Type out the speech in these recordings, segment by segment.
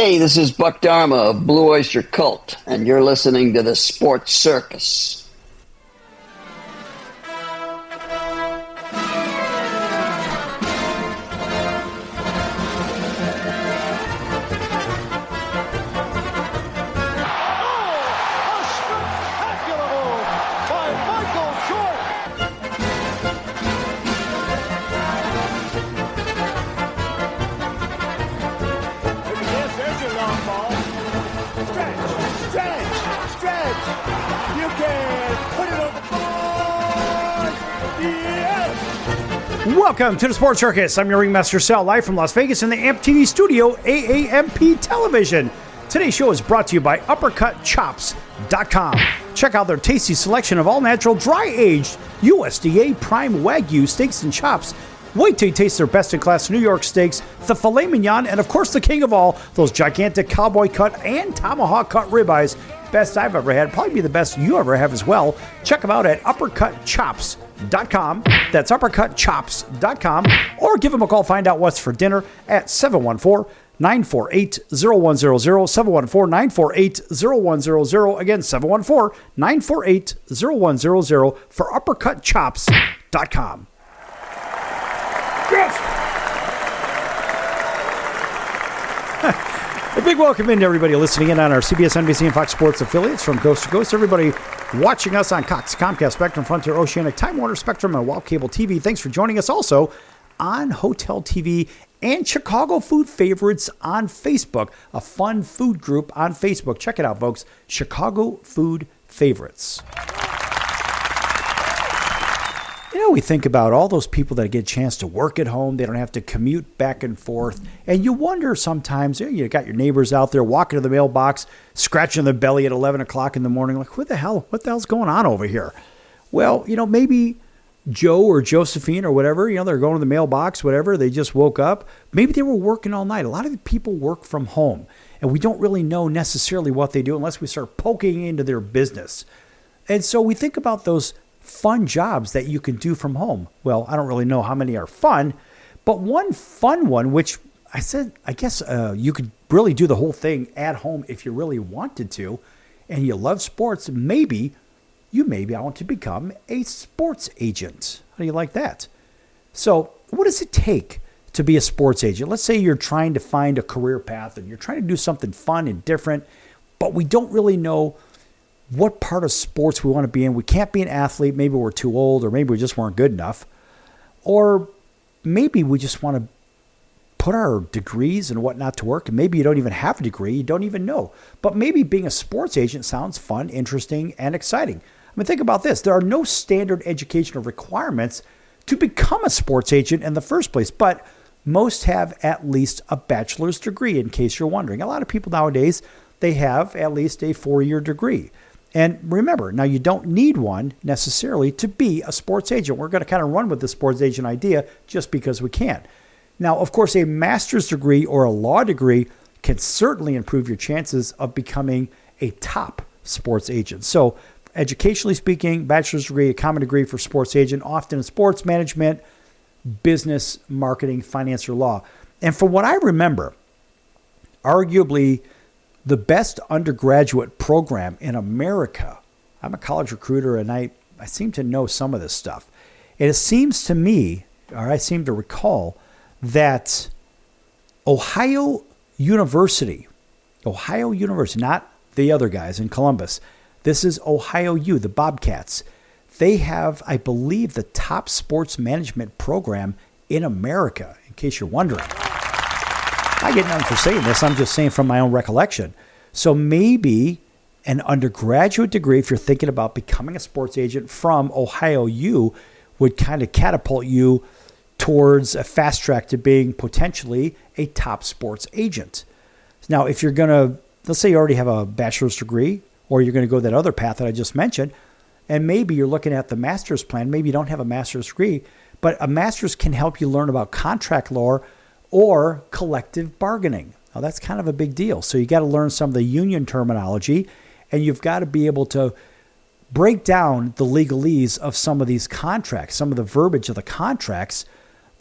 Hey, this is Buck Dharma of Blue Oyster Cult, and you're listening to the Sports Circus. Welcome to the Sports Circus. I'm your Ringmaster Sal, live from Las Vegas in the AMP TV studio, AAMP Television. Today's show is brought to you by UppercutChops.com. Check out their tasty selection of all-natural, dry-aged USDA prime Wagyu steaks and chops. Wait till you taste their best-in-class New York steaks, the filet mignon, and of course the king of all, those gigantic cowboy cut and tomahawk cut ribeyes. Best I've ever had, probably be the best you ever have as well. Check them out at UppercutChops.com. That's UppercutChops.com. Or give them a call, find out what's for dinner at 714-948-0100. 714-948-0100. Again, 714-948-0100 for UppercutChops.com. Yes! A big welcome in to everybody listening in on our CBS, NBC, and Fox Sports affiliates from coast to coast. Everybody watching us on Cox, Comcast, Spectrum, Frontier, Oceanic, Time Warner, Spectrum, and Wild Cable TV. Thanks for joining us also on Hotel TV and Chicago Food Favorites on Facebook, a fun food group on Facebook. Check it out, folks. Chicago Food Favorites. You know, we think about all those people that get a chance to work at home. They don't have to commute back and forth. And you wonder sometimes, you got your neighbors out there walking to the mailbox, scratching their belly at 11 o'clock in the morning. Like, what the hell's going on over here? Well, maybe Joe or Josephine or whatever, they're going to the mailbox, whatever. They just woke up. Maybe they were working all night. A lot of people work from home. And we don't really know necessarily what they do unless we start poking into their business. And so we think about those fun jobs that you can do from home. Well, I don't really know how many are fun, but one fun one, which I guess you could really do the whole thing at home if you really wanted to, and you love sports, maybe you want to become a sports agent. How do you like that? So what does it take to be a sports agent? Let's say you're trying to find a career path and you're trying to do something fun and different, but we don't really know what part of sports we want to be in. We can't be an athlete. Maybe we're too old, or maybe we just weren't good enough. Or maybe we just want to put our degrees and whatnot to work. And maybe you don't even have a degree. You don't even know. But maybe being a sports agent sounds fun, interesting, and exciting. I mean, think about this. There are no standard educational requirements to become a sports agent in the first place, but most have at least a bachelor's degree, in case you're wondering. A lot of people nowadays, they have at least a 4-year degree. And remember, now you don't need one necessarily to be a sports agent. We're going to kind of run with the sports agent idea just because we can. Now, of course, a master's degree or a law degree can certainly improve your chances of becoming a top sports agent. So educationally speaking, bachelor's degree, a common degree for sports agent, often in sports management, business, marketing, finance, or law. And from what I remember, arguably the best undergraduate program in America. I'm a college recruiter, and I seem to know some of this stuff. And it seems to me, or I seem to recall, that Ohio University, not the other guys in Columbus. This is Ohio U, the Bobcats. They have, I believe, the top sports management program in America, in case you're wondering. I get nothing for saying this. I'm just saying from my own recollection. So maybe an undergraduate degree, if you're thinking about becoming a sports agent from Ohio U, would kind of catapult you towards a fast track to being potentially a top sports agent. Now, if you're going to, let's say you already have a bachelor's degree, or you're going to go that other path that I just mentioned, and maybe you're looking at the master's plan. Maybe you don't have a master's degree, but a master's can help you learn about contract law or collective bargaining. Now, that's kind of a big deal. So you got to learn some of the union terminology, and you've got to be able to break down the legalese of some of these contracts, some of the verbiage of the contracts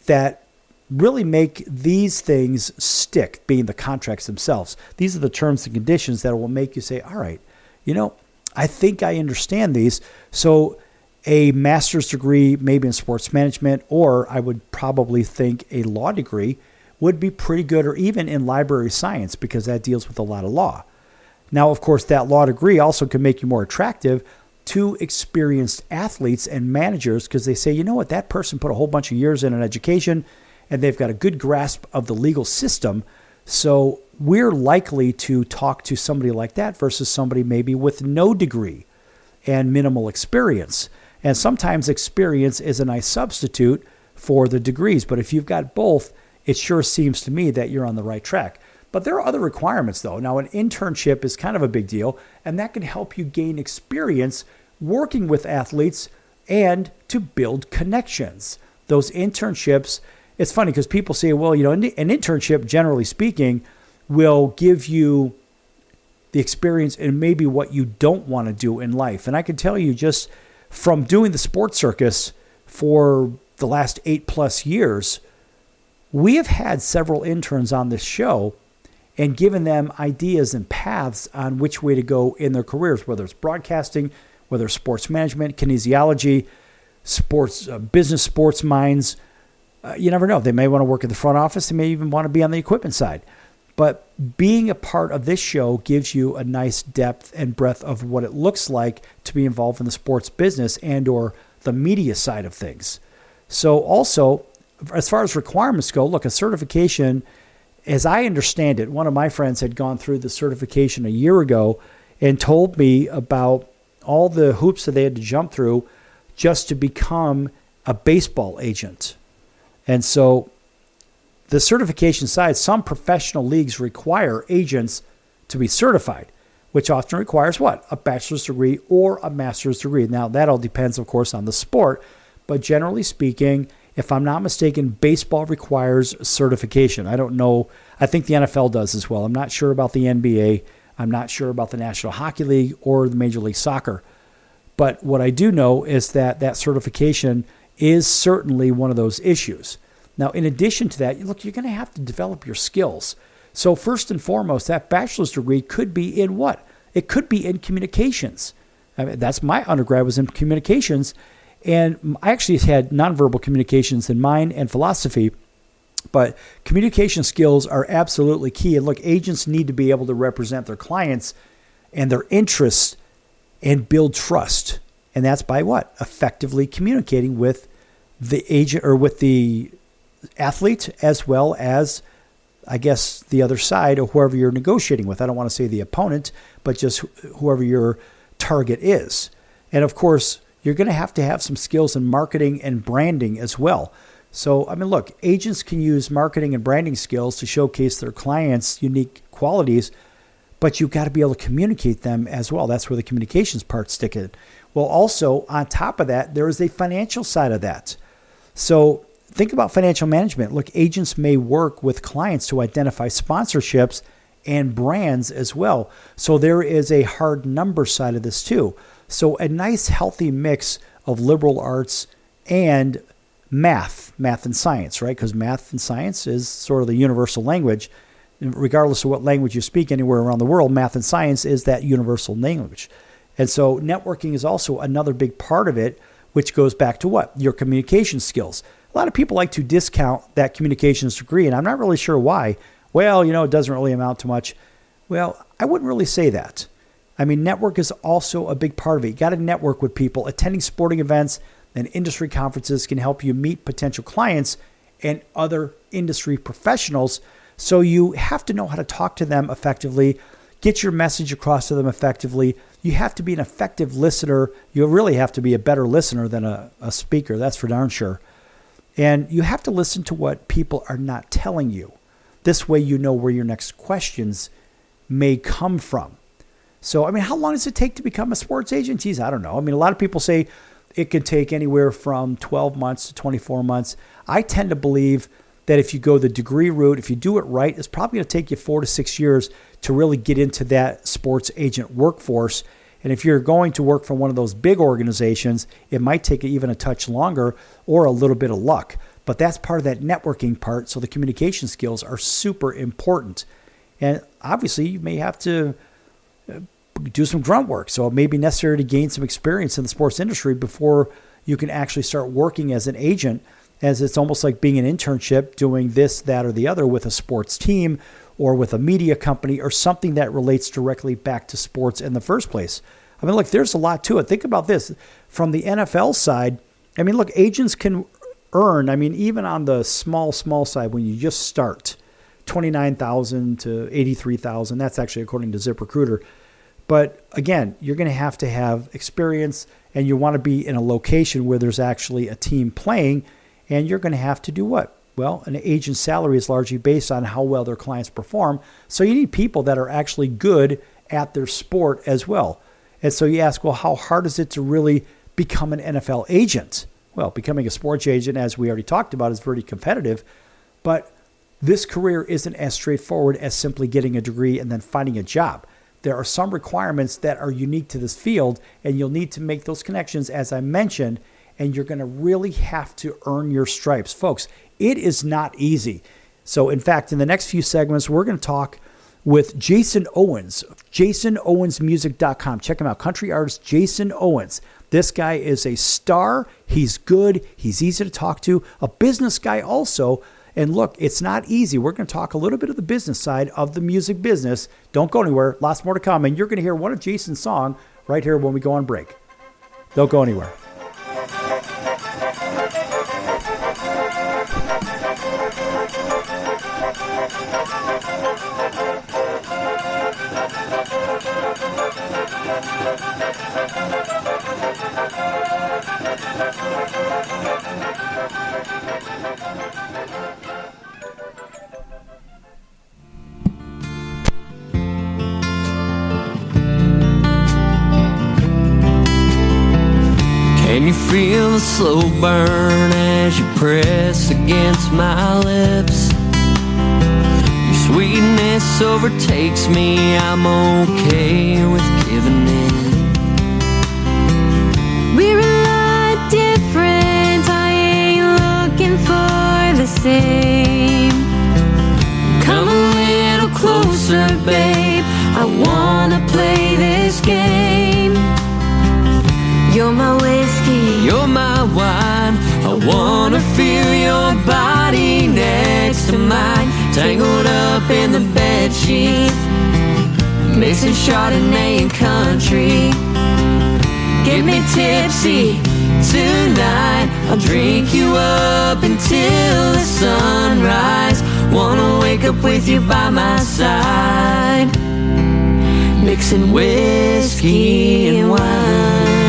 that really make these things stick, being the contracts themselves. These are the terms and conditions that will make you say, all right, I think I understand these. So a master's degree, maybe in sports management, or I would probably think a law degree would be pretty good, or even in library science, because that deals with a lot of law. Now, of course, that law degree also can make you more attractive to experienced athletes and managers, because they say, you know what, that person put a whole bunch of years in an education and they've got a good grasp of the legal system. So we're likely to talk to somebody like that versus somebody maybe with no degree and minimal experience. And sometimes experience is a nice substitute for the degrees. But if you've got both, it sure seems to me that you're on the right track. But there are other requirements, though. Now, an internship is kind of a big deal, and that can help you gain experience working with athletes and to build connections. Those internships, it's funny because people say, well, an internship, generally speaking, will give you the experience and maybe what you don't want to do in life. And I can tell you, just from doing the sports circus for the last 8+ years, we have had several interns on this show and given them ideas and paths on which way to go in their careers, whether it's broadcasting, whether it's sports management, kinesiology, sports, business sports minds. You never know. They may want to work in the front office. They may even want to be on the equipment side. But being a part of this show gives you a nice depth and breadth of what it looks like to be involved in the sports business and or the media side of things. So also, as far as requirements go, look, a certification, as I understand it, one of my friends had gone through the certification a year ago and told me about all the hoops that they had to jump through just to become a baseball agent. And so the certification side, some professional leagues require agents to be certified, which often requires what? A bachelor's degree or a master's degree. Now, that all depends, of course, on the sport. But generally speaking, if I'm not mistaken, baseball requires certification. I don't know. I think the NFL does as well. I'm not sure about the NBA. I'm not sure about the National Hockey League or the Major League Soccer. But what I do know is that that certification is certainly one of those issues. Now, in addition to that, look, you're going to have to develop your skills. So first and foremost, that bachelor's degree could be in what? It could be in communications. I mean, that's my undergrad was in communications. And I actually had nonverbal communications in mine and philosophy. But communication skills are absolutely key. And look, agents need to be able to represent their clients and their interests and build trust. And that's by what? Effectively communicating with the agent or with the athlete as well as, I guess, the other side or whoever you're negotiating with. I don't want to say the opponent, but just whoever your target is. And of course, you're going to have some skills in marketing and branding as well. So, I mean, look, agents can use marketing and branding skills to showcase their clients' unique qualities, but you've got to be able to communicate them as well. That's where the communications part stick in. Well, also, on top of that, there is a financial side of that. So think about financial management. Look, agents may work with clients to identify sponsorships and brands as well. So there is a hard number side of this too. So a nice healthy mix of liberal arts and math and science, right? Because math and science is sort of the universal language. Regardless of what language you speak anywhere around the world, math and science is that universal language. And so networking is also another big part of it, which goes back to what? Your communication skills. A lot of people like to discount that communications degree, and I'm not really sure why. Well, it doesn't really amount to much. Well, I wouldn't really say that. I mean, network is also a big part of it. You got to network with people. Attending sporting events and industry conferences can help you meet potential clients and other industry professionals. So you have to know how to talk to them effectively, get your message across to them effectively. You have to be an effective listener. You really have to be a better listener than a speaker. That's for darn sure. And you have to listen to what people are not telling you. This way you know where your next questions may come from. So, I mean, how long does it take to become a sports agent? Geez, I don't know. I mean, a lot of people say it could take anywhere from 12 months to 24 months. I tend to believe that if you go the degree route, if you do it right, it's probably going to take you 4 to 6 years to really get into that sports agent workforce. And if you're going to work for one of those big organizations, it might take even a touch longer or a little bit of luck. but that's part of that networking part. So the communication skills are super important. And obviously, you may have to do some grunt work. So it may be necessary to gain some experience in the sports industry before you can actually start working as an agent, as it's almost like being an internship, doing this, that, or the other with a sports team or with a media company or something that relates directly back to sports in the first place. I mean, look, there's a lot to it. Think about this. From the NFL side, I mean, look, agents can earn, I mean, even on the small side, when you just start, $29,000 to $83,000. That's actually according to ZipRecruiter. But again, you're going to have experience, and you want to be in a location where there's actually a team playing, and you're going to have to do what? Well, an agent's salary is largely based on how well their clients perform. So you need people that are actually good at their sport as well. And so you ask, well, how hard is it to really become an NFL agent? Well, becoming a sports agent, as we already talked about, is very competitive. But this career isn't as straightforward as simply getting a degree and then finding a job. There are some requirements that are unique to this field, and you'll need to make those connections, as I mentioned, and you're going to really have to earn your stripes. Folks, it is not easy. So, in fact, in the next few segments, we're going to talk with Jason Owens, JasonOwensMusic.com. Check him out, country artist Jason Owens. This guy is a star. He's good. He's easy to talk to. A business guy also. And look, it's not easy. We're going to talk a little bit of the business side of the music business. Don't go anywhere. Lots more to come. And you're going to hear one of Jason's songs right here when we go on break. Don't go anywhere. Can you feel the slow burn as you press against my lips? Your sweetness overtakes me, I'm okay with giving in. We're a lot different, I ain't looking for the same. Come a little closer, babe, I wanna play this game. You're my whiskey, You're my wine, I wanna feel your body next to mine. Tangled up in the bedsheets, mixing Chardonnay and country. Get me tipsy tonight, I'll drink you up until the sunrise. Wanna wake up with you by my side, mixing whiskey and wine.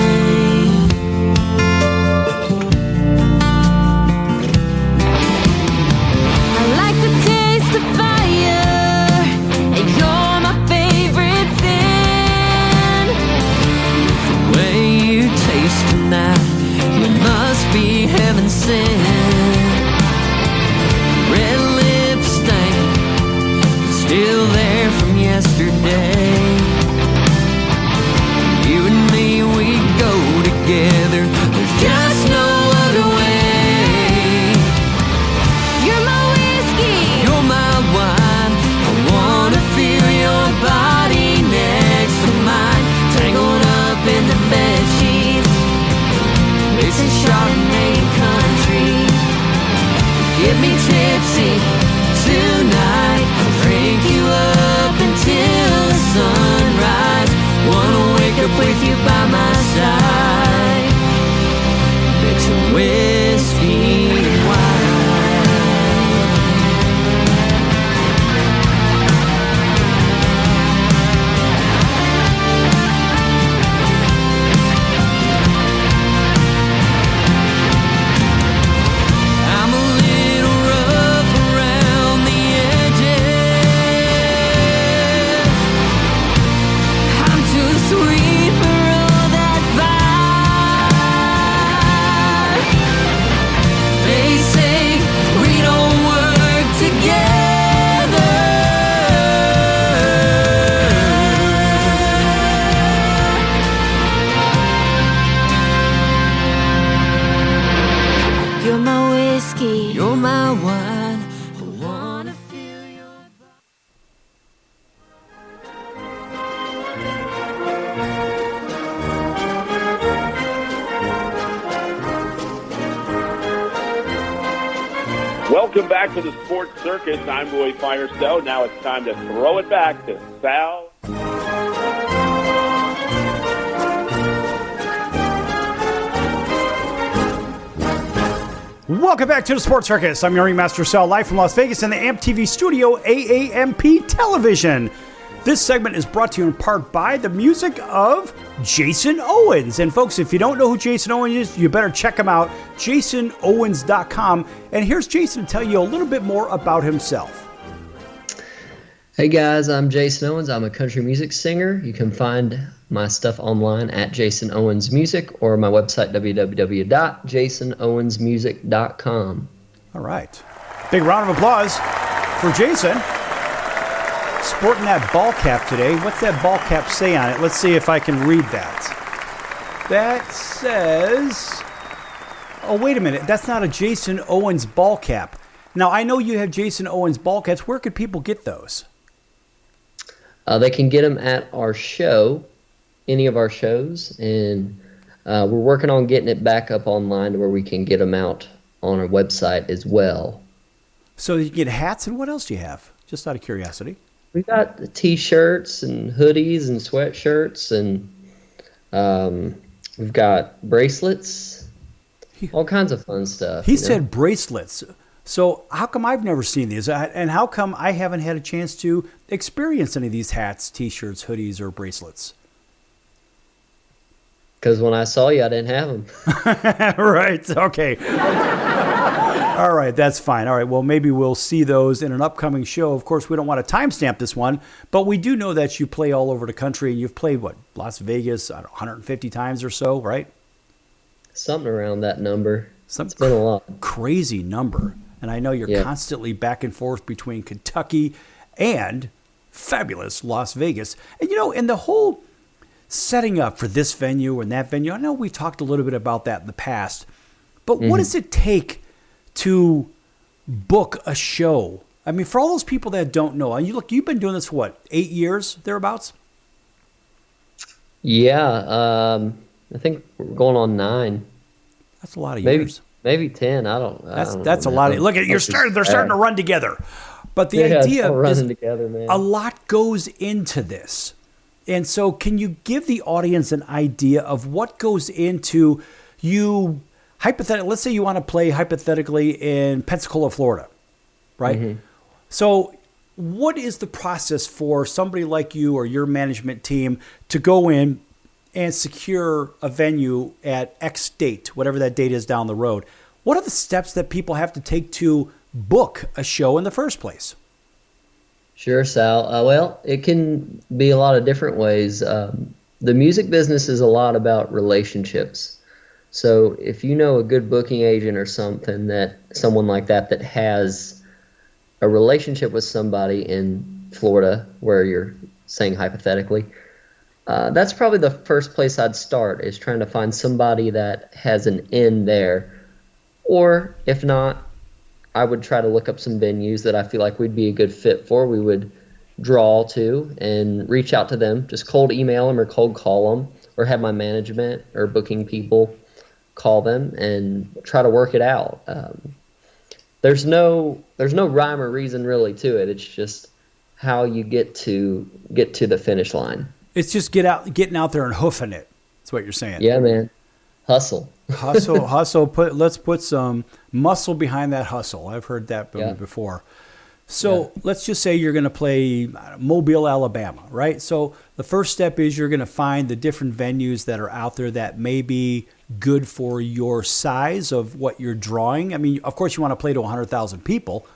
You must be heaven sent. Red lip stain, still there from yesterday. You and me, we go together. There's just no other way. you're my whiskey, You're my wine, I wanna feel your body next to mine. Tangled up in the bedsheets, mixing Chardonnay and country. Get me tipsy tonight, I'll drink you up until the sunrise. Wanna wake up with you by my side, mixing whiskey and wine. sweet for all that fire. back to the Sports Circus. I'm Roy Firestone. Now it's time to throw it back to Sal. Welcome back to the Sports Circus. I'm your Ringmaster Sal, live from Las Vegas in the AMP TV studio, AAMP Television. This segment is brought to you in part by the music of Jason Owens. And folks, if you don't know who Jason Owens is, you better check him out, jasonowens.com. And here's Jason to tell you a little bit more about himself. Hey guys, I'm Jason Owens. I'm a country music singer. You can find my stuff online at Jason Owens Music or my website, www.jasonowensmusic.com. All right. Big round of applause for Jason. Sporting that ball cap today. What's that ball cap say on it? Let's see if I can read that. That says... Oh, wait a minute. That's not a Jason Owens ball cap. Now, I know you have Jason Owens ball caps. Where could people get those? They can get them at our show, any of our shows, and we're working on getting it back up online to where we can get them out on our website as well. So you get hats, and what else do you have? Just out of curiosity. We've got the T-shirts and hoodies and sweatshirts, and we've got bracelets, all kinds of fun stuff. He said bracelets. So how come I've never seen these? And how come I haven't had a chance to experience any of these hats, T-shirts, hoodies, or bracelets? Because when I saw you, I didn't have them. Right. Okay. All right. That's fine. All right. Well, maybe we'll see those in an upcoming show. Of course, we don't want to timestamp this one, but we do know that you play all over the country, and you've played, what, Las Vegas, I don't know, 150 times or so, right? Something around that number. It's been a lot. Crazy number. And I know you're constantly back and forth between Kentucky and fabulous Las Vegas. And, you know, in the whole setting up for this venue and that venue, I know we talked a little bit about that in the past, but what does it take to book a show? I mean, for all those people that don't know, and you've been doing this for what, 8 years, thereabouts? Yeah, I think we're going on 9. That's a lot of years. Maybe 10. I don't That's a lot of. Look at they're starting to run together. But the idea is together, man. A lot goes into this. And so can you give the audience an idea of what goes into you hypothetically, let's say you want to play hypothetically in Pensacola, Florida, right? Mm-hmm. So what is the process for somebody like you or your management team to go in and secure a venue at X date, whatever that date is down the road? What are the steps that people have to take to book a show in the first place? Sure, Sal. Well, it can be a lot of different ways. The music business is a lot about relationships. So if you know a good booking agent or someone like that has a relationship with somebody in Florida, where you're saying hypothetically, that's probably the first place I'd start, is trying to find somebody that has an in there. Or if not, I would try to look up some venues that I feel like we'd be a good fit for. We would draw to and reach out to them, just cold email them or cold call them, or have my management or booking people call them and try to work it out. There's no rhyme or reason really to it. It's just how you get to the finish line. It's just getting out there and hoofing it. That's what you're saying. Yeah, man. Hustle. hustle. Let's put some muscle behind that hustle. I've heard that before. So let's just say you're going to play Mobile, Alabama, right? So the first step is you're going to find the different venues that are out there that may be good for your size of what you're drawing. I mean, of course, you want to play to 100,000 people,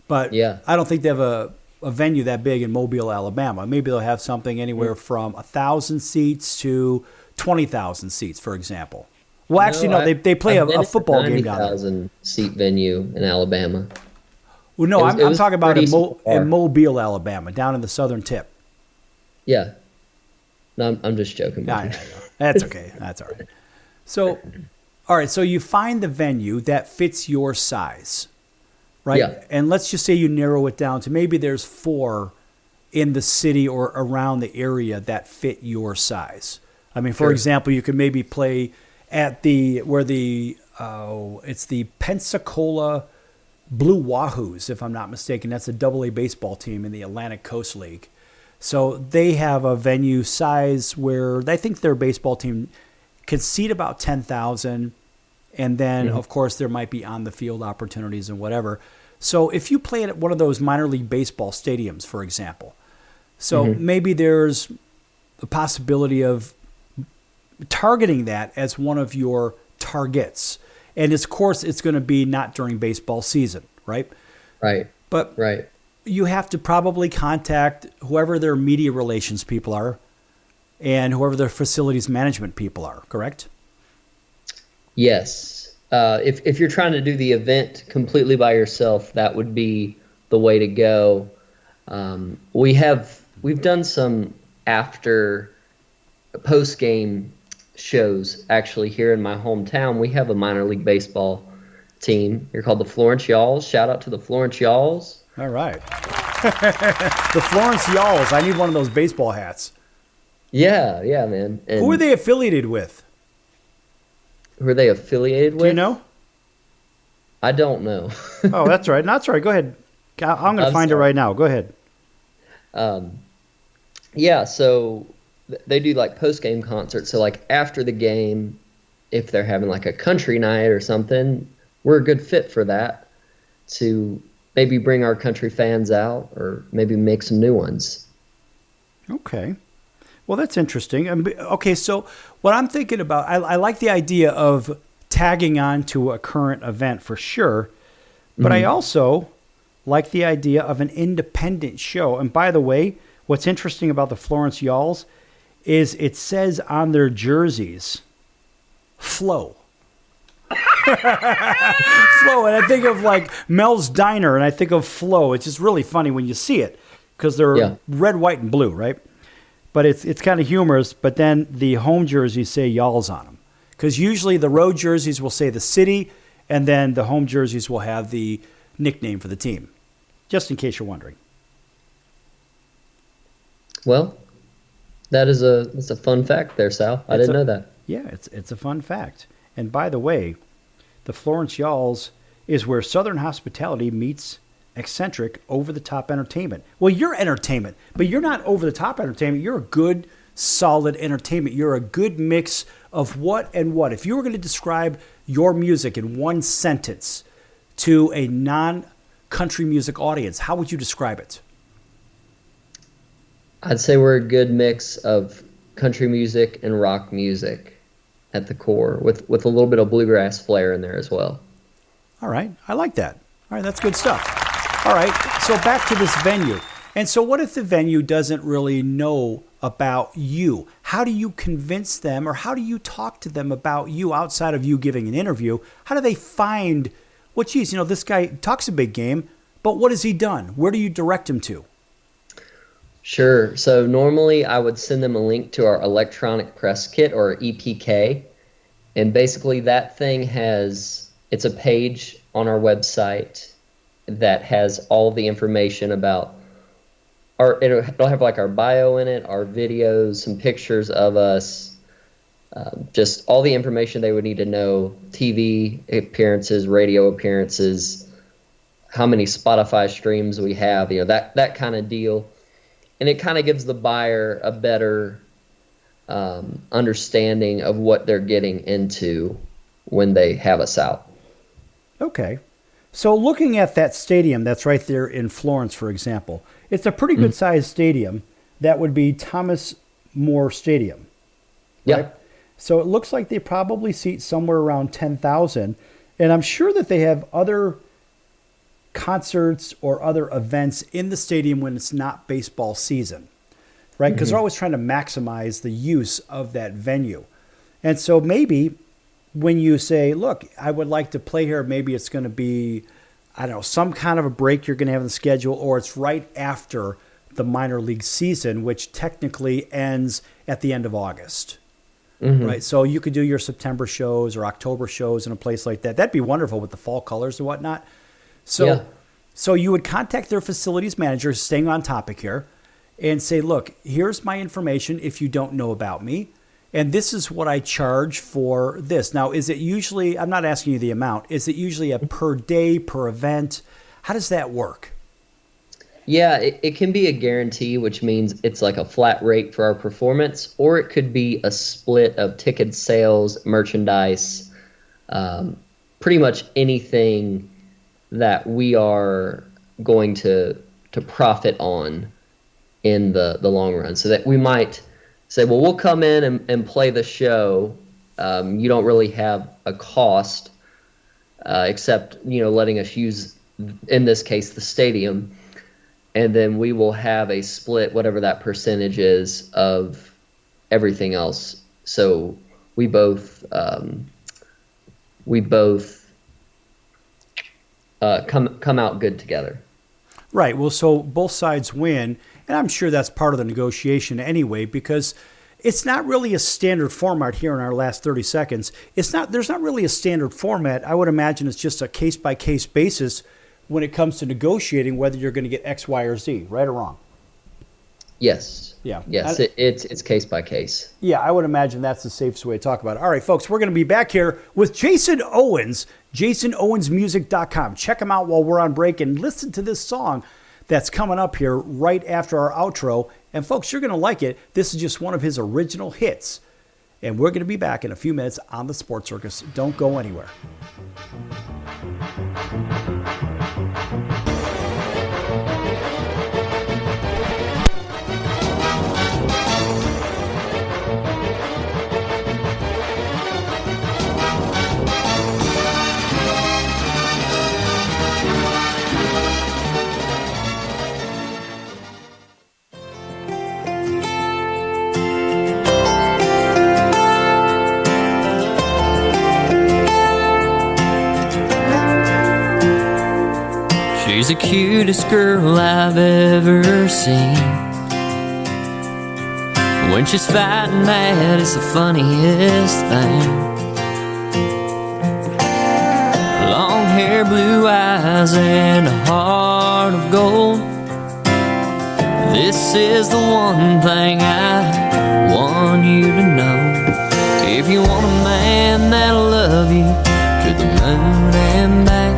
but I don't think they have a venue that big in Mobile, Alabama. Maybe they'll have something anywhere from 1,000 seats to 20,000 seats, for example. Well, actually, no, they play a football game down there. 90,000 seat venue in Alabama. Well, no, I'm talking about in Mobile, Alabama, down in the southern tip. Yeah. No, I'm just joking. No. That's okay. That's all right. So, all right, so you find the venue that fits your size, right? Yeah. And let's just say you narrow it down to maybe there's 4 in the city or around the area that fit your size. I mean, for example, you could maybe play at it's the Pensacola Blue Wahoos, if I'm not mistaken. That's a AA baseball team in the Atlantic Coast League. So they have a venue size where I think their baseball team can seat about 10,000. And then, of course, there might be on-the-field opportunities and whatever. So if you play at one of those minor league baseball stadiums, for example, so maybe there's the possibility of targeting that as one of your targets. And of course, it's going to be not during baseball season, right? Right. But right. You have to probably contact whoever their media relations people are and whoever their facilities management people are, correct? Yes. If you're trying to do the event completely by yourself, that would be the way to go. We've done some after post-game shows actually here in my hometown. We have a minor league baseball team. They're called the Florence Yalls. Shout out to the Florence Yalls. All right. The Florence Yalls. I need one of those baseball hats. Yeah, man. And who are they affiliated with? Who are they affiliated with? Do you know? I don't know. Oh, that's right. That's right. Go ahead. I'm going to find it right now. Go ahead. Yeah, so they do like post-game concerts. So like after the game, if they're having like a country night or something, we're a good fit for that, to maybe bring our country fans out or maybe make some new ones. Okay. Well, that's interesting. Okay, so what I'm thinking about, I like the idea of tagging on to a current event for sure, but I also like the idea of an independent show. And by the way, what's interesting about the Florence Yalls is it says on their jerseys, Flow. Flow. And I think of like Mel's Diner, and I think of Flow. It's just really funny when you see it because they're red, white, and blue, right? But it's kind of humorous. But then the home jerseys say Yalls on them. Because usually the road jerseys will say the city, and then the home jerseys will have the nickname for the team. Just in case you're wondering. Well, that's a fun fact there, Sal. I didn't know that. Yeah, it's a fun fact. And by the way, the Florence Yalls is where Southern hospitality meets eccentric, over-the-top entertainment. Well, you're entertainment, but you're not over-the-top entertainment. You're a good, solid entertainment. You're a good mix of what and what. If you were going to describe your music in one sentence to a non-country music audience, how would you describe it? I'd say we're a good mix of country music and rock music at the core, with a little bit of bluegrass flair in there as well. All right. I like that. All right. That's good stuff. All right. So back to this venue. And so what if the venue doesn't really know about you? How do you convince them, or how do you talk to them about you outside of you giving an interview? How do they find, well, geez, this guy talks a big game, but what has he done? Where do you direct him to? Sure. So normally I would send them a link to our electronic press kit, or EPK. And basically that thing it's a page on our website that has all the information about it'll have like our bio in it, our videos, some pictures of us, just all the information they would need to know, TV appearances, radio appearances, how many Spotify streams we have, that kind of deal. And it kind of gives the buyer a better understanding of what they're getting into when they have us out. Okay. So looking at that stadium that's right there in Florence, for example, it's a pretty good-sized stadium. That would be Thomas More Stadium. Right? Yeah. So it looks like they probably seat somewhere around 10,000. And I'm sure that they have other concerts or other events in the stadium when it's not baseball season, right? Because they're always trying to maximize the use of that venue. And so maybe when you say, look, I would like to play here, maybe it's going to be, I don't know, some kind of a break you're going to have in the schedule, or it's right after the minor league season, which technically ends at the end of August, right? So you could do your September shows or October shows in a place like that. That'd be wonderful with the fall colors and whatnot. So you would contact their facilities manager, staying on topic here, and say, look, here's my information if you don't know about me. and this is what I charge for this. Now, is it usually, I'm not asking you the amount, is it usually a per day, per event? How does that work? Yeah, it can be a guarantee, which means it's like a flat rate for our performance, or it could be a split of ticket sales, merchandise, pretty much anything that we are going to profit on in the long run. So that we might say, well, we'll come in and play the show. You don't really have a cost except, letting us use, in this case, the stadium. And then we will have a split, whatever that percentage is, of everything else. So we both come out good together. Right. Well, so both sides win, and I'm sure that's part of the negotiation anyway, because it's not really a standard format here in our last 30 seconds. There's not really a standard format. I would imagine it's just a case-by-case basis when it comes to negotiating whether you're going to get X, Y, or Z, right or wrong? Yes. Yeah. Yes, it's case by case. Yeah, I would imagine that's the safest way to talk about it. All right, folks, we're going to be back here with Jason Owens, jasonowensmusic.com. Check him out while we're on break and listen to this song that's coming up here right after our outro. And, folks, you're going to like it. This is just one of his original hits. And we're going to be back in a few minutes on the Sports Circus. Don't go anywhere. She's the cutest girl I've ever seen. When she's fighting mad, it's the funniest thing. Long hair, blue eyes, and a heart of gold. This is the one thing I want you to know. If you want a man that'll love you to the moon and back,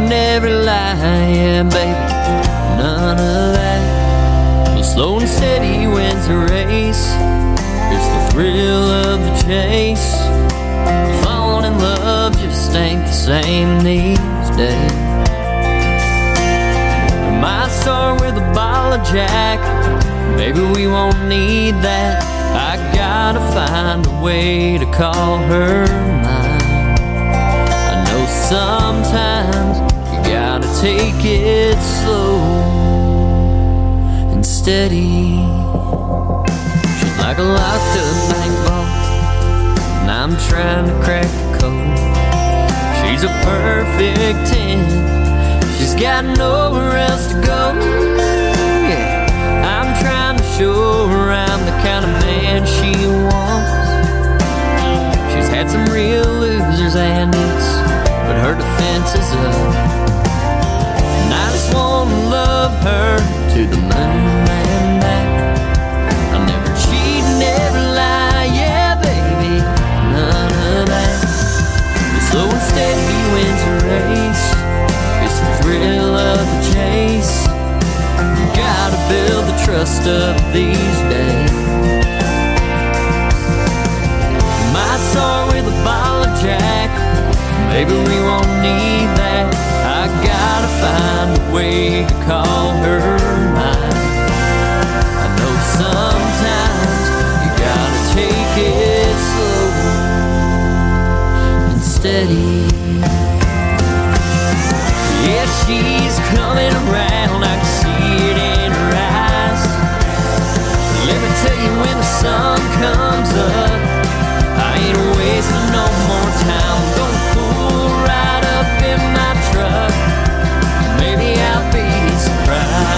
never lie, yeah, baby, none of that. Well, slow and steady wins the race. It's the thrill of the chase. Falling in love just ain't the same these days. We might start with a bottle of Jack. Maybe we won't need that. I gotta find a way to call her mine. I know sometimes gotta take it slow and steady. She's like a locked up bank vault, and I'm trying to crack the code. She's a perfect 10. She's got nowhere else to go. Yeah, I'm trying to show her I'm the kind of man she wants. She's had some real losers and it's, but her defense is up. I just wanna love her to the moon and back. I'll never cheat, never lie, yeah, baby, none of that. The slow and steady wins the race. It's the thrill of the chase. You gotta build the trust up these days. Might start with a bottle of Jack. Maybe we won't need that. I gotta find a way to call her mine. I know sometimes you gotta take it slow and steady. Yeah, she's coming around, I can see it in her eyes. Let me tell you, when the sun comes up, I ain't wasting no more time. I'm gonna pull right up in my truck. Maybe I'll be surprised.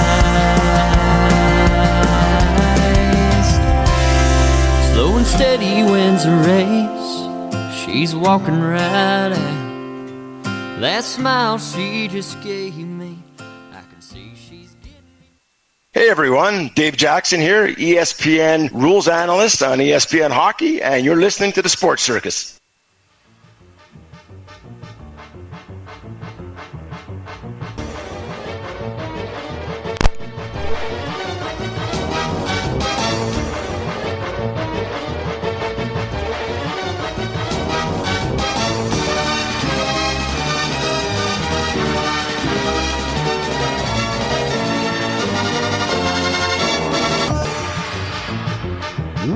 Slow and steady wins a race. She's walking right out. That smile she just gave me, I can see she's getting. Hey everyone, Dave Jackson here, ESPN rules analyst on ESPN Hockey, and you're listening to the Sports Circus.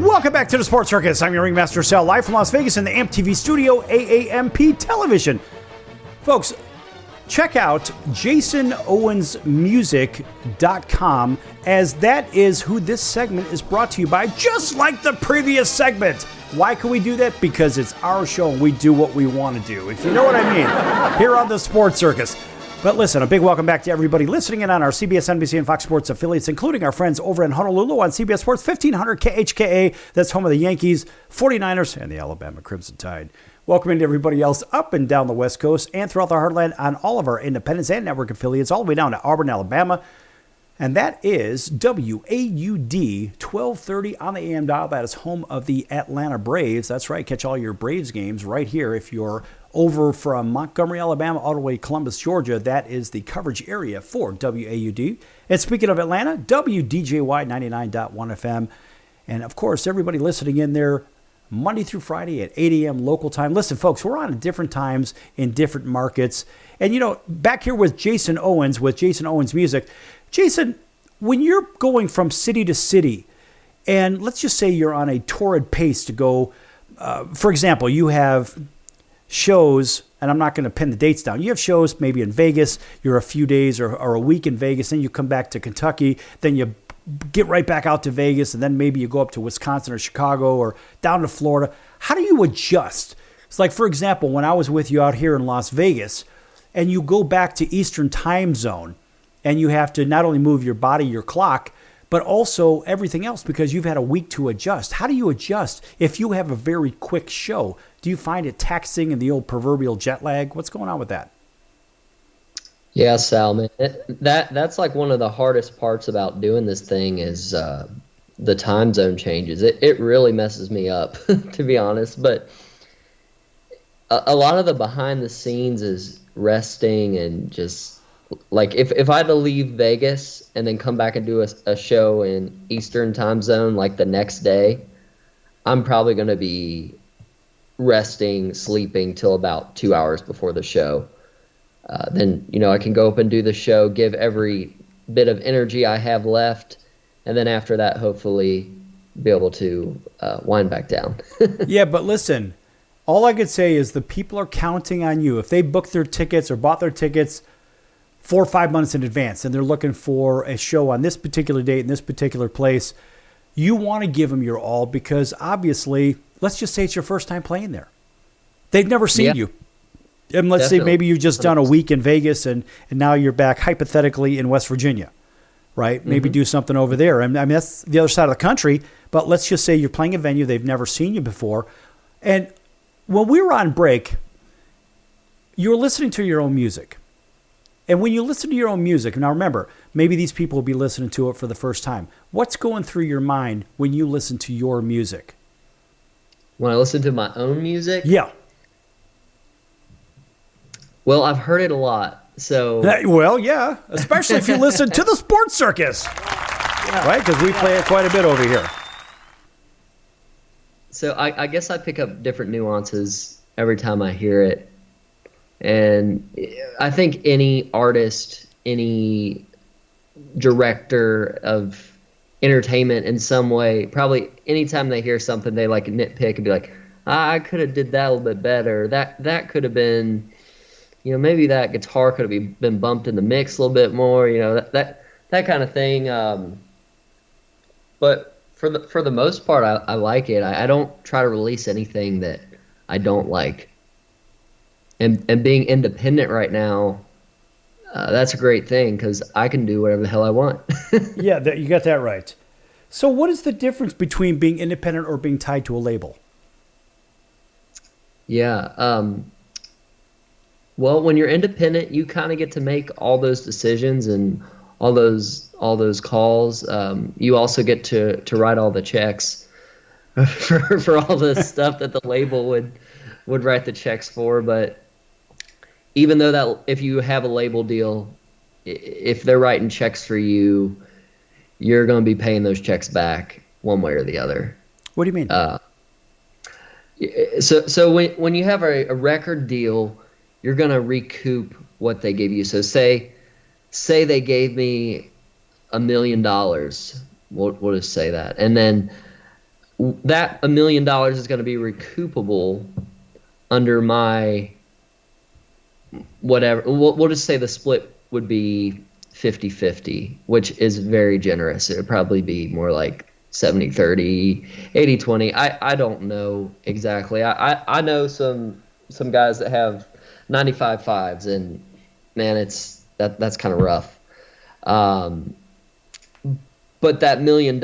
Welcome back to the Sports Circus. I'm your Ringmaster Sal, live from Las Vegas in the AMP TV studio, AAMP television. Folks, check out jasonowensmusic.com, as that is who this segment is brought to you by, just like the previous segment. Why can we do that? Because it's our show and we do what we want to do, if you know what I mean, here on the Sports Circus. But listen, a big welcome back to everybody listening in on our CBS, NBC, and Fox Sports affiliates, including our friends over in Honolulu on CBS Sports 1500 KHKA. That's home of the Yankees, 49ers, and the Alabama Crimson Tide. Welcome to everybody else up and down the West Coast and throughout the Heartland on all of our independents and network affiliates, all the way down to Auburn, Alabama. And that is WAUD 1230 on the AM dial. That is home of the Atlanta Braves. That's right. Catch all your Braves games right here. If you're over from Montgomery, Alabama, all the way to Columbus, Georgia, that is the coverage area for WAUD. And speaking of Atlanta, WDJY 99.1 FM. And of course, everybody listening in there Monday through Friday at 8 a.m. local time. Listen, folks, we're on at different times in different markets. And, you know, back here with Jason Owens, with Jason Owens Music. Jason, when you're going from city to city, and let's just say you're on a torrid pace to go, for example, you have shows, and I'm not going to pin the dates down. You have shows maybe in Vegas, you're a few days or a week in Vegas, then you come back to Kentucky, then you get right back out to Vegas, and then maybe you go up to Wisconsin or Chicago or down to Florida. How do you adjust? It's like, for example, when I was with you out here in Las Vegas, and you go back to Eastern time zone, and you have to not only move your body, your clock, but also everything else because you've had a week to adjust. How do you adjust if you have a very quick show? Do you find it taxing and the old proverbial jet lag? What's going on with that? Yeah, Sal, man. That's like one of the hardest parts about doing this thing is the time zone changes. It really messes me up, to be honest. But a lot of the behind the scenes is resting and just like if I had to leave Vegas and then come back and do a show in Eastern time zone like the next day, I'm probably going to be resting, sleeping till about 2 hours before the show. Then, you know, I can go up and do the show, give every bit of energy I have left, and then after that, hopefully be able to wind back down. Yeah, but listen, all I could say is the people are counting on you. If they booked their tickets or bought their tickets 4 or 5 months in advance and they're looking for a show on this particular date in this particular place, you want to give them your all because obviously, let's just say it's your first time playing there. They've never seen you. And let's say maybe you've just done a week in Vegas and now you're back hypothetically in West Virginia, right? Maybe do something over there. I mean, that's the other side of the country, but let's just say you're playing a venue, they've never seen you before. And when we were on break, you were listening to your own music. And when you listen to your own music, now remember, maybe these people will be listening to it for the first time. What's going through your mind when you listen to your music? When I listen to my own music? Yeah. Well, I've heard it a lot, so... Well, yeah, especially if you listen to the Sports Circus, right? Because we play it quite a bit over here. So I guess I pick up different nuances every time I hear it. And I think any artist, any director of entertainment in some way, probably anytime they hear something, they like nitpick and be like, I could have did that a little bit better. That could have been, you know, maybe that guitar could have been bumped in the mix a little bit more, you know, that kind of thing. But for the most part, I like it. I don't try to release anything that I don't like. And being independent right now, that's a great thing because I can do whatever the hell I want. Yeah, you got that right. So what is the difference between being independent or being tied to a label? Yeah. Well, when you're independent, you kind of get to make all those decisions and all those calls. You also get to write all the checks for all the stuff that the label would write the checks for. But even though that, if you have a label deal, if they're writing checks for you, you're going to be paying those checks back one way or the other. What do you mean? So when you have a record deal, you're going to recoup what they give you. So say they gave me $1 million. We'll just say that. And then that $1 million is going to be recoupable under my whatever. We'll just say the split would be 50-50, which is very generous. It would probably be more like 70-30, 80-20. I don't know exactly. I know some guys that have 95-5s, and man, that's kind of rough. But that $1 million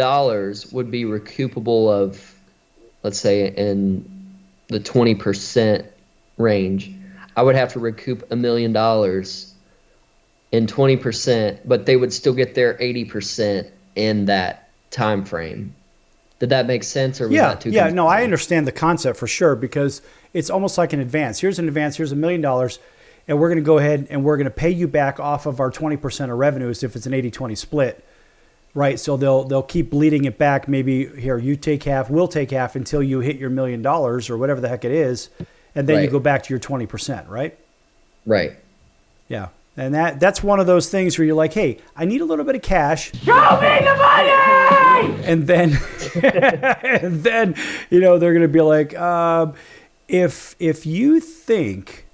would be recoupable of, let's say, in the 20% range. I would have to recoup $1 million in 20%, but they would still get their 80% in that time frame. Did that make sense, or was that too confusing? No, I understand the concept for sure, because it's almost like an advance. Here's an advance. Here's $1 million, and we're going to go ahead and we're going to pay you back off of our 20% of revenues if it's an 80-20 split, right? So they'll keep bleeding it back. Maybe here, you take half, we'll take half until you hit your $1 million or whatever the heck it is, and then you go back to your 20%, right? Right. Yeah. And that's one of those things where you're like, hey, I need a little bit of cash. Show me the money! And then, they're going to be like, if you think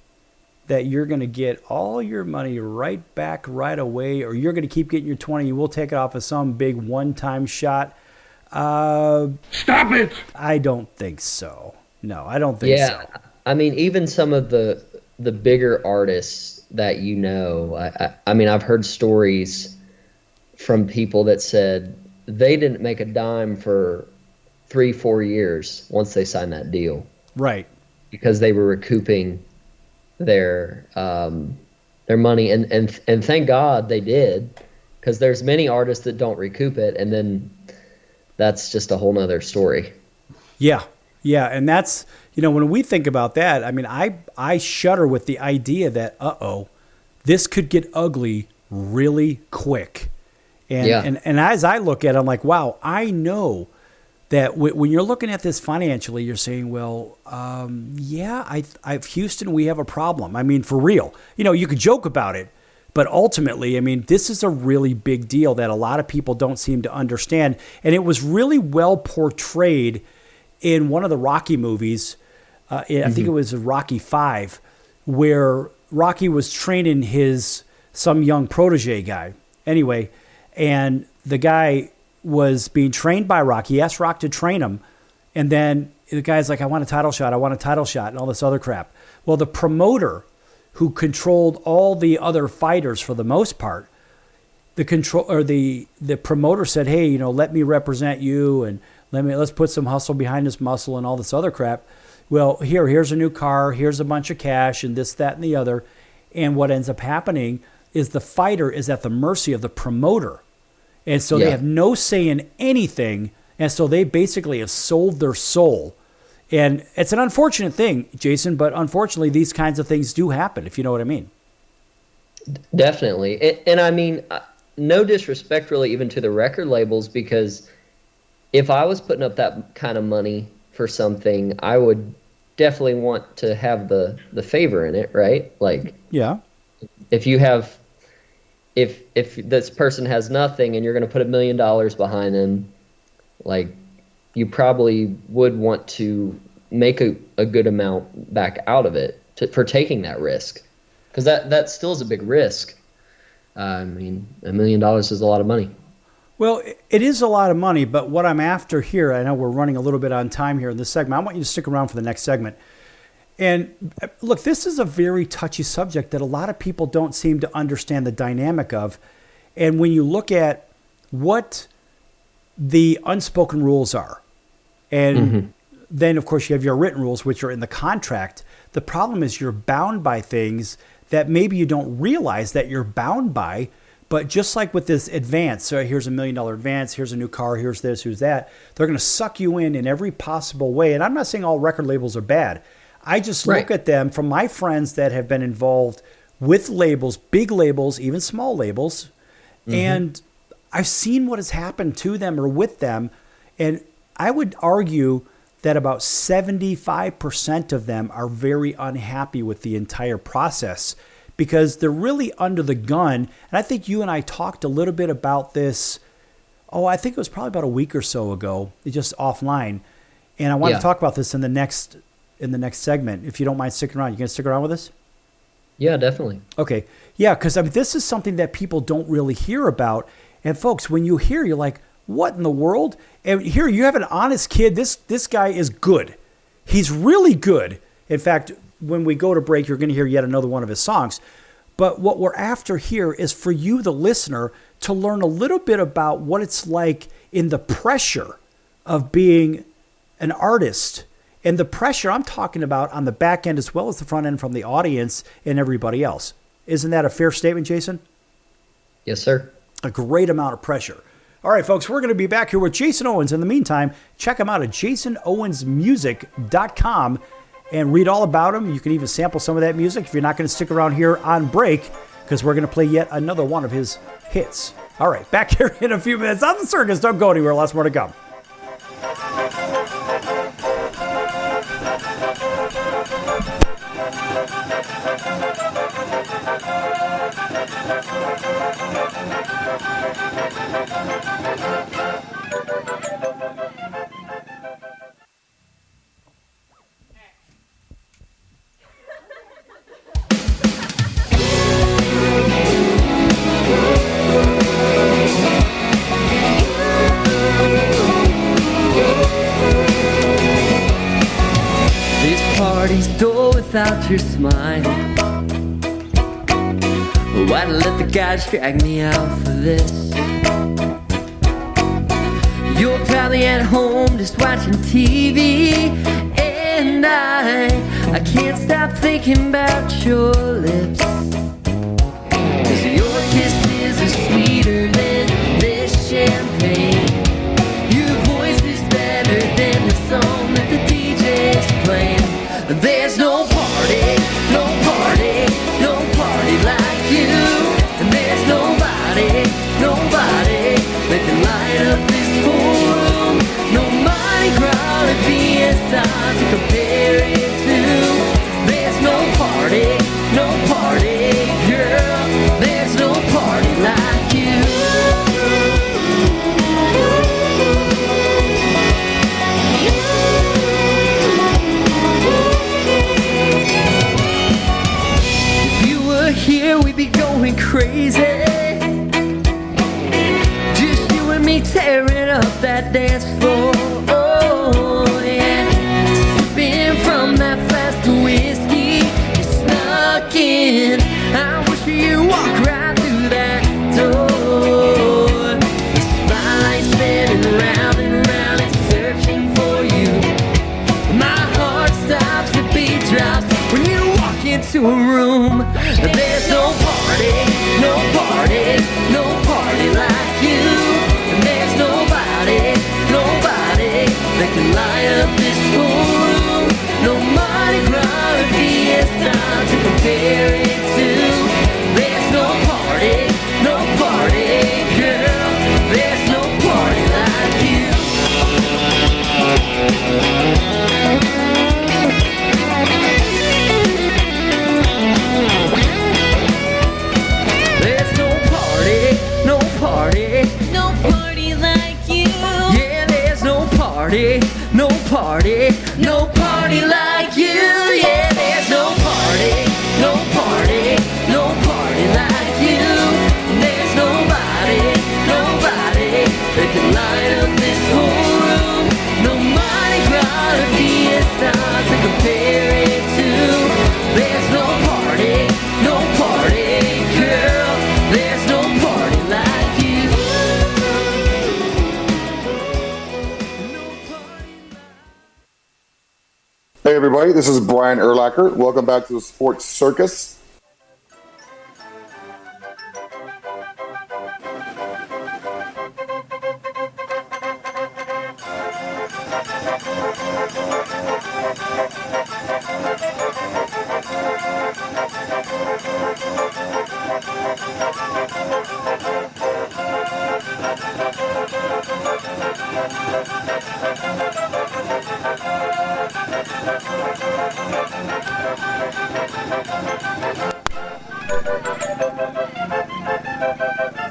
that you're going to get all your money right back right away, or you're going to keep getting your 20, we'll take it off of some big one-time shot. Stop it! I don't think so. No, I don't think so. Yeah, I mean, even some of the bigger artists that I mean, I've heard stories from people that said they didn't make a dime for 3-4 years once they signed that deal. Right. Because they were recouping their money, and thank God they did, because there's many artists that don't recoup it, and then that's just a whole nother story. Yeah, and that's, when we think about that, I mean, I shudder with the idea that this could get ugly really quick, and as I look at it, I'm like, wow, I know that when you're looking at this financially, you're saying, well, Houston, we have a problem. I mean, for real. You could joke about it, but ultimately, I mean, this is a really big deal that a lot of people don't seem to understand. And it was really well portrayed in one of the Rocky movies. I think it was Rocky V, where Rocky was training some young protege guy. Anyway, and the guy was being trained by Rock. He asked Rock to train him. And then the guy's like, I want a title shot, and all this other crap. Well, the promoter who controlled all the other fighters for the most part, the promoter said, hey, let me represent you, and let's put some hustle behind this muscle and all this other crap. Well, here's a new car, here's a bunch of cash, and this, that, and the other. And what ends up happening is the fighter is at the mercy of the promoter. And so they have no say in anything. And so they basically have sold their soul. And it's an unfortunate thing, Jason, but unfortunately these kinds of things do happen, if you know what I mean. Definitely. And I mean, no disrespect really even to the record labels, because if I was putting up that kind of money for something, I would definitely want to have the favor in it, right? Like, yeah, if this person has nothing and you're going to put $1 million behind them, like, you probably would want to make a good amount back out of it for taking that risk, because that still is a big risk. I mean, $1 million is a lot of money. Well, it is a lot of money, but what I'm after here, I know we're running a little bit on time here in this segment. I want you to stick around for the next segment. And look, this is a very touchy subject that a lot of people don't seem to understand the dynamic of. And when you look at what the unspoken rules are, and then, of course, you have your written rules, which are in the contract. The problem is you're bound by things that maybe you don't realize that you're bound by, But just like with this advance, so here's $1 million advance, here's a new car, here's this, here's that. They're going to suck you in every possible way. And I'm not saying all record labels are bad. I just look at them from my friends that have been involved with labels, big labels, even small labels. And I've seen what has happened to them or with them. And I would argue that about 75% of them are very unhappy with the entire process because they're really under the gun. And I think you and I talked a little bit about this. Oh, I think it was probably about a week or so ago, just offline. And I want to talk about this in the next segment. If you don't mind sticking around, you going to stick around with us? Yeah, definitely. Okay. Yeah, because I mean, this is something that people don't really hear about. And folks, when you hear, you're like, what in the world? And here you have an honest kid. This guy is good. He's really good. In fact, when we go to break, you're going to hear yet another one of his songs. But what we're after here is for you, the listener, to learn a little bit about what it's like in the pressure of being an artist. And the pressure I'm talking about on the back end as well as the front end from the audience and everybody else. Isn't that a fair statement, Jason? Yes, sir. A great amount of pressure. All right, folks, we're going to be back here with Jason Owens. In the meantime, check him out at jasonowensmusic.com and read all about him. You can even sample some of that music if you're not going to stick around here on break because we're going to play yet another one of his hits. All right, back here in a few minutes on The Circus. Don't go anywhere. Lots more to come. Without your smile, why'd let the guys drag me out for this? You're probably at home just watching TV, and I can't stop thinking about your lips. 'Cause your kisses are sweeter than this champagne. Your voice is better than the song that the DJ's playing. There's no party, no party, no party like you. And there's nobody, nobody that can light up this whole room. No Mardi Gras or Fiesta to compare it to. There's no party, girl. There's no party like you. Here we be going crazy, just you and me tearing up that dance floor. Oh yeah, sipping from that flask of whiskey you snuck in. I wish you walked right through that door. The spotlight's spinning round and round, it's searching for you. My heart stops, the beat drops when you walk into a room. There's no party, no party, no party like you. And there's nobody, nobody that can light up this whole room. No Mardi Gras or Fiesta to compare it to. There's no party, girl. There's no party like you. No party, no party like you. Yeah, there's no party, no party, no party like you. There's nobody, nobody that can light up this whole room. No Mardi Gras or Fiesta to compare it to. There's no party, girl. There's no party like you. Hey everybody, this is Brian Urlacher. Welcome back to the Sports Circus.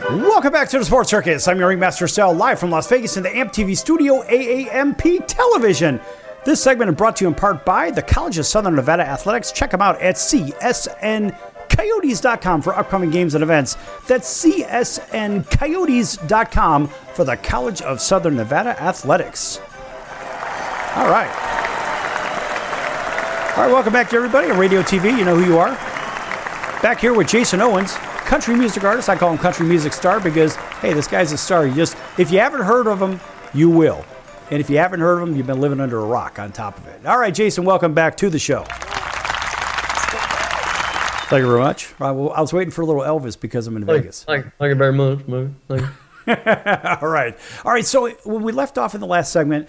Welcome back to the Sports Circus. I'm your Ringmaster Sal, live from Las Vegas in the AMP TV studio, AAMP Television. This segment is brought to you in part by the College of Southern Nevada Athletics. Check them out at csncoyotes.com for upcoming games and events. That's csncoyotes.com for the College of Southern Nevada Athletics. All right. All right, welcome back to everybody on Radio TV. You know who you are. Back here with Jason Owens, country music artist. I call him country music star because, hey, this guy's a star. If you haven't heard of him, you will. And if you haven't heard of him, you've been living under a rock on top of it. All right, Jason, welcome back to the show. Thank you very much. I was waiting for a little Elvis because I'm in Vegas. Thank you very much, man. Thank you. All right. So when we left off in the last segment,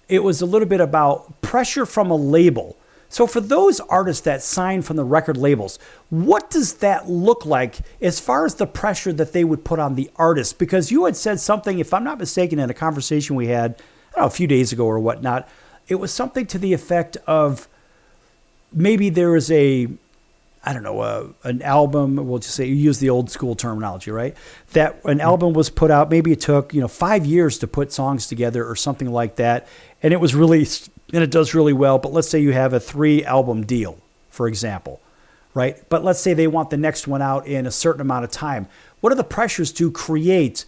it was a little bit about pressure from a label. So for those artists that sign from the record labels, what does that look like as far as the pressure that they would put on the artist? Because you had said something, if I'm not mistaken, in a conversation we had a few days ago or whatnot, it was something to the effect of maybe there is an album, we'll just say, you use the old school terminology, right? That an album was put out, maybe it took, 5 years to put songs together or something like that. And it was released and it does really well. But let's say you have a 3-album deal, for example, right? But let's say they want the next one out in a certain amount of time. What are the pressures to create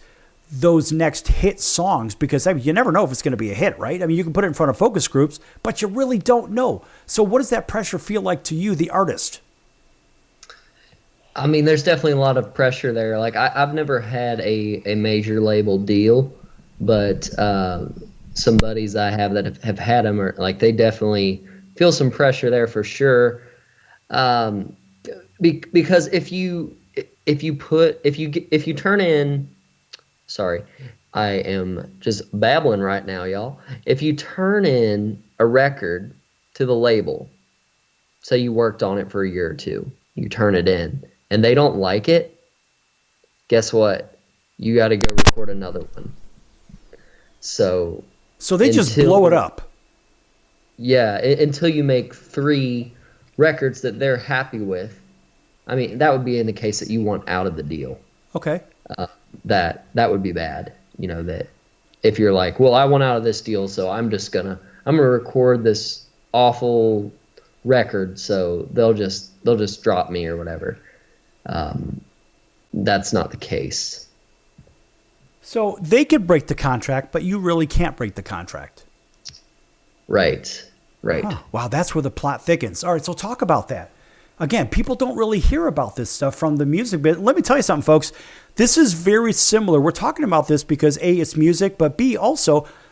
those next hit songs? Because you never know if it's going to be a hit, right? I mean, you can put it in front of focus groups, but you really don't know. So what does that pressure feel like to you, the artist? I mean, there's definitely a lot of pressure there. Like, I've never had a major label deal, but some buddies I have that have had them are like, they definitely feel some pressure there for sure. Because if you turn in, sorry, I am just babbling right now, y'all. If you turn in a record to the label, say you worked on it for a year or two, you turn it in, and they don't like it, guess what? You got to go record another one. So they just blow it up. Yeah, until you make 3 records that they're happy with. I mean, that would be in the case that you want out of the deal. Okay. That would be bad. That if you're like, well, I want out of this deal, so I'm gonna record this awful record, so they'll just drop me or whatever. That's not the case. So they could break the contract, but you really can't break the contract. Right. Oh, wow, that's where the plot thickens. All right, so talk about that. Again, people don't really hear about this stuff from the music bit. Let me tell you something, folks. This is very similar. We're talking about this because A, it's music, but B,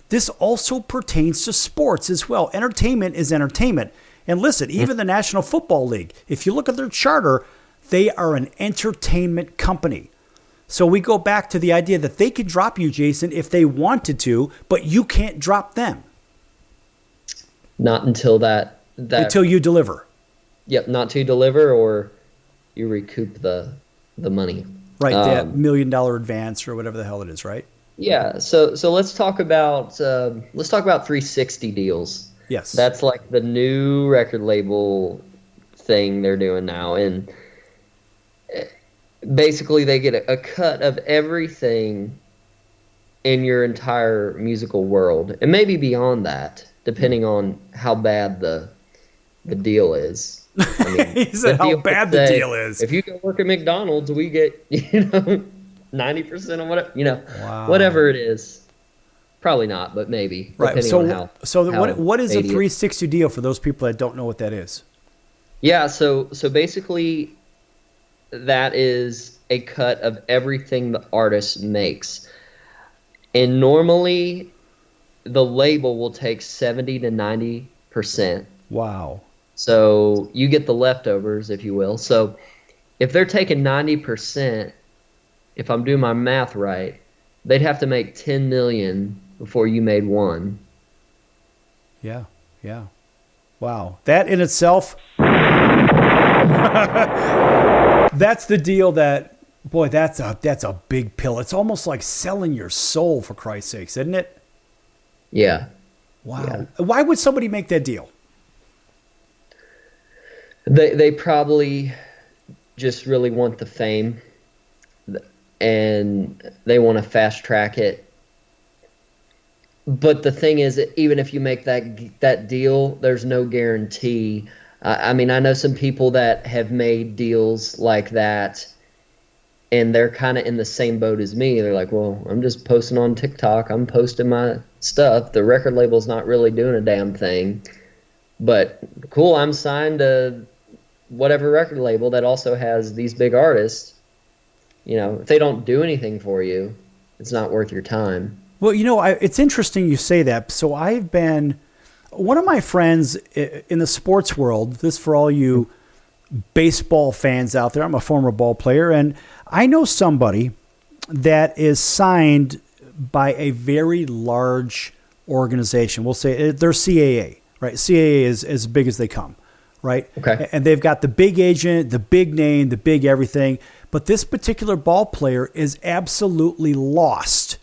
this also pertains to sports as well. Entertainment is entertainment. And listen, even the National Football League, if you look at their charter, they are an entertainment company. So we go back to the idea that they could drop you, Jason, if they wanted to, but you can't drop them. Not until until you deliver. Yep, not to deliver or you recoup the money. Right, that $1 million advance or whatever the hell it is, right? Yeah, so let's talk about 360 deals. Yes. That's like the new record label thing they're doing now, and basically they get a cut of everything in your entire musical world, and maybe beyond that, depending on how bad the deal is. I mean, he said how bad the deal is. If you go work at McDonald's, we get 90% of whatever wow. whatever it is. Probably not, but maybe. Right. So what is a 360 is. deal for those people that don't know what that is? Yeah. So basically, that is a cut of everything the artist makes, and normally, the label will take 70 to 90%. Wow. So you get the leftovers, if you will. So if they're taking 90%, if I'm doing my math right, they'd have to make 10 million before you made one. Yeah. Wow. That in itself, that's the deal that, boy, that's a big pill. It's almost like selling your soul, for Christ's sakes, isn't it? Yeah. Wow. Yeah. Why would somebody make that deal? They probably just really want the fame. and they want to fast track it. But the thing is, even if you make that deal, there's no guarantee. I mean, I know some people that have made deals like that, and they're kind of in the same boat as me. They're like, well, I'm just posting on TikTok. I'm posting my stuff. The record label's not really doing a damn thing. But cool, I'm signed to whatever record label that also has these big artists. You know, if they don't do anything for you, it's not worth your time. Well, you know, it's interesting you say that. So I've been, one of my friends in the sports world, this for all you baseball fans out there, I'm a former ball player, and I know somebody that is signed by a very large organization. We'll say they're CAA, right? CAA is as big as they come, right? Okay. And they've got the big agent, the big name, the big everything. But this particular ball player is absolutely lost.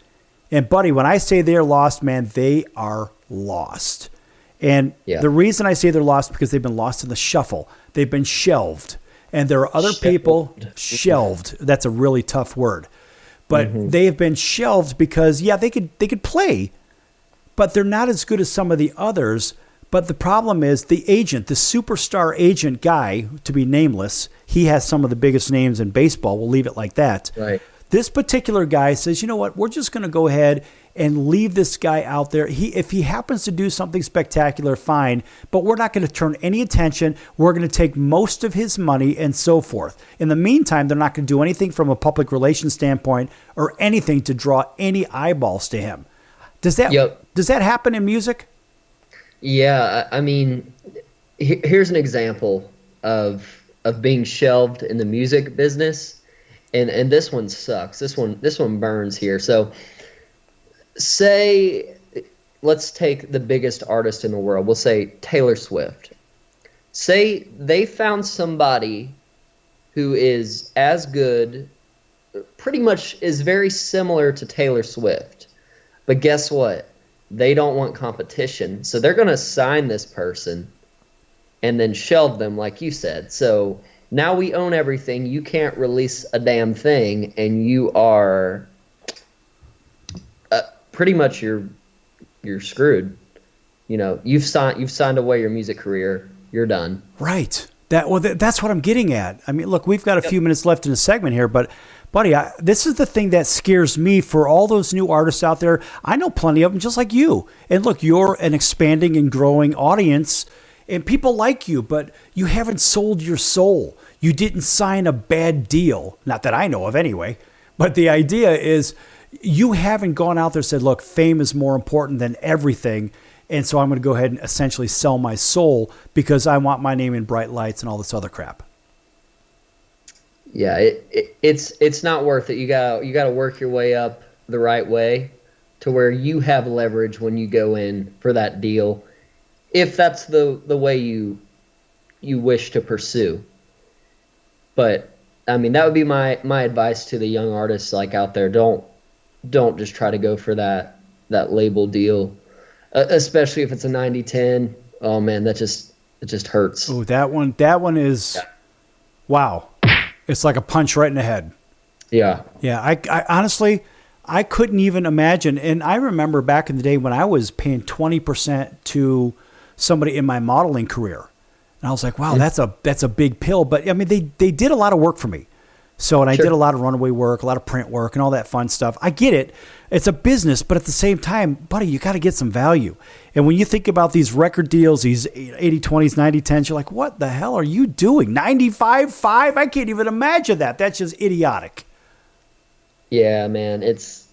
And, buddy, when I say they're lost, man, they are lost. And the reason I say they're lost because they've been lost in the shuffle. They've been shelved. And there are other people shelved. That's a really tough word. But they have been shelved because, they could play, but they're not as good as some of the others. But the problem is the agent, the superstar agent guy, to be nameless, he has some of the biggest names in baseball. We'll leave it like that. Right. This particular guy says, you know what, we're just going to go ahead and leave this guy out there. If he happens to do something spectacular, fine, but we're not going to turn any attention. We're going to take most of his money and so forth. In the meantime, they're not going to do anything from a public relations standpoint or anything to draw any eyeballs to him. Does that happen in music? Yeah, I mean, here's an example of being shelved in the music business. And this one sucks. This one burns here. So let's take the biggest artist in the world. We'll say Taylor Swift. Say they found somebody who is as good, pretty much is very similar to Taylor Swift. But guess what? They don't want competition. So they're going to sign this person and then shelve them, like you said. So now we own everything. You can't release a damn thing, and you are pretty much you're screwed. You know, you've signed away your music career. You're done. Right. That's what I'm getting at. I mean, look, we've got a few minutes left in the segment here, but buddy, this is the thing that scares me for all those new artists out there. I know plenty of them, just like you. And look, you're an expanding and growing audience. And people like you, but you haven't sold your soul. You didn't sign a bad deal. Not that I know of anyway. But the idea is you haven't gone out there and said, look, fame is more important than everything. And so I'm going to go ahead and essentially sell my soul because I want my name in bright lights and all this other crap. Yeah, it's not worth it. You got to work your way up the right way to where you have leverage when you go in for that deal. If that's the way you wish to pursue. But I mean, that would be my advice to the young artists like out there. Don't just try to go for that label deal, especially if it's a 90-10. Oh man, it just hurts. Oh, that one is wow. It's like a punch right in the head. Yeah. Yeah, I honestly I couldn't even imagine. And I remember back in the day when I was paying 20% to somebody in my modeling career. And I was like, wow, that's a big pill. But I mean, they did a lot of work for me. So, and I did a lot of runaway work, a lot of print work and all that fun stuff. I get it. It's a business, but at the same time, buddy, you got to get some value. And when you think about these record deals, these 80-20s, 90-10s, you're like, what the hell are you doing? 95-5? I can't even imagine that. That's just idiotic. Yeah, man. It's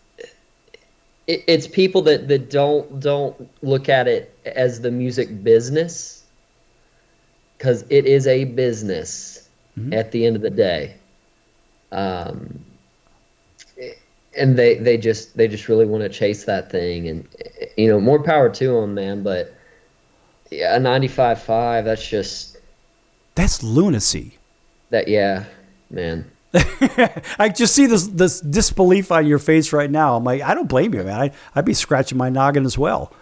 people that don't look at it as the music business, because it is a business at the end of the day. And they just really want to chase that thing, and more power to them, man. But yeah, a 95.5, that's lunacy. Man. I just see this disbelief on your face right now. I'm like, I don't blame you, man. I'd be scratching my noggin as well.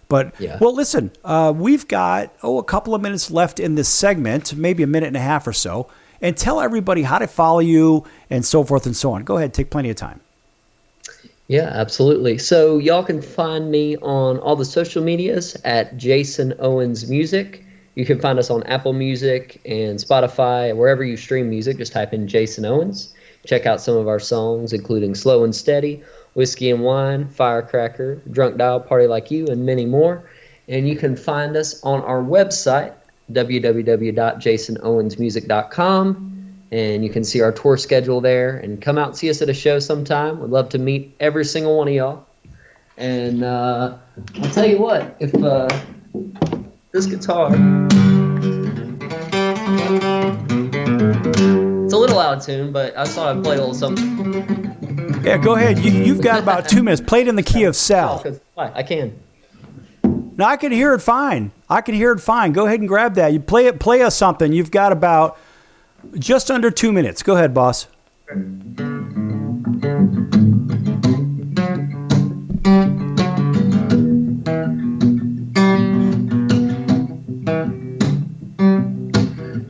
But, well, listen, we've got, a couple of minutes left in this segment, maybe a minute and a half or so. and tell everybody how to follow you and so forth and so on. Go ahead, take plenty of time. Yeah, absolutely. So y'all can find me on all the social medias at Jason Owens Music. You can find us on Apple Music and Spotify, wherever you stream music. Just type in Jason Owens. Check out some of our songs, including Slow and Steady, Whiskey and Wine, Firecracker, Drunk Dial, Party Like You, and many more. And you can find us on our website, www.jasonowensmusic.com. And you can see our tour schedule there. And come out and see us at a show sometime. We'd love to meet every single one of y'all. And I'll tell you what, if this guitar, it's a little out of tune, but I thought I'd play a little something. Yeah, go ahead. You've got about 2 minutes. Play it in the key of Sal. I can. No, I can hear it fine. Go ahead and grab that. You play us something. You've got about just under 2 minutes. Go ahead, boss.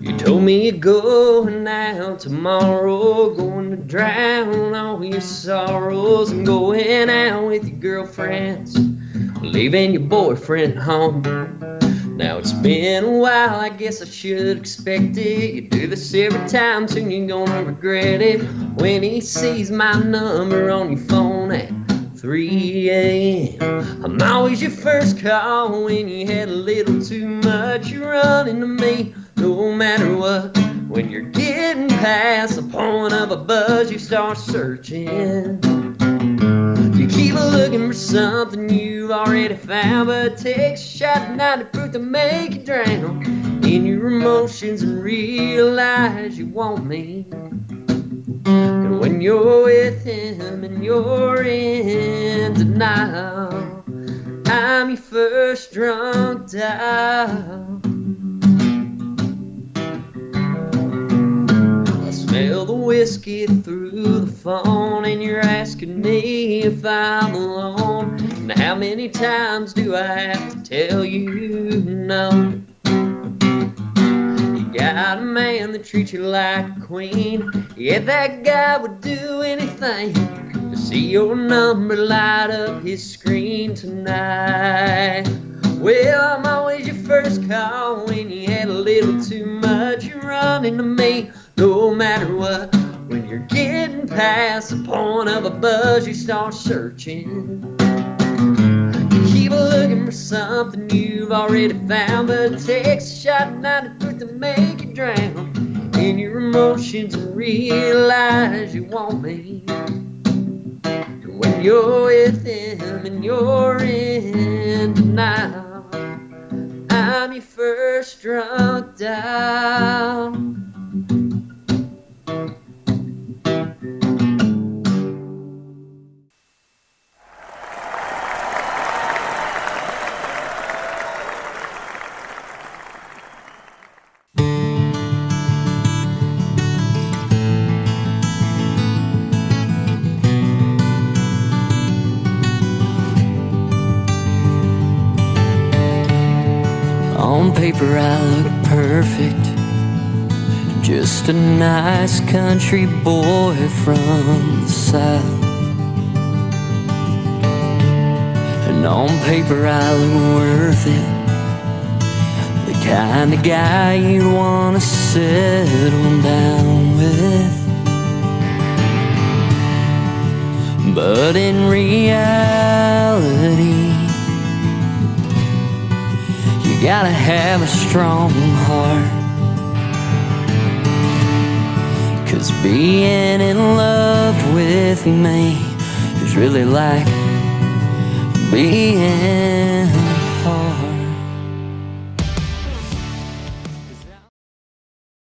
You told me you're going out tomorrow, going to drown all your sorrows and going out with your girlfriends, leaving your boyfriend at home. Now it's been a while, I guess I should expect it. You do this every time, soon you're gonna regret it. When he sees my number on your phone at 3 a.m. I'm always your first call when you had a little too much. You're running to me no matter what. When you're getting past the point of a buzz, you start searching. You keep looking for something you've already found, but it takes a shot of 90 proof to make you drown in your emotions and realize you want me. And when you're with him and you're in denial, I'm your first drunk dial. Smell the whiskey through the phone, and you're asking me if I'm alone. And how many times do I have to tell you no? You got a man that treats you like a queen. Yeah, that guy would do anything to see your number light up his screen tonight. Well, I'm always your first call when you had a little too much. You're running to me no matter what. When you're getting past the point of a buzz, you start searching. You keep looking for something you've already found, but it takes a shot of 90 proof to make you drown in your emotions and realize you want me. When you're with him and you're in denial, I'm your first drunk dial. On paper I look perfect, just a nice country boy from the South. And on paper I look worth it, the kind of guy you'd want to settle down with. But in reality, you gotta have a strong heart, 'cause being in love with me is really like being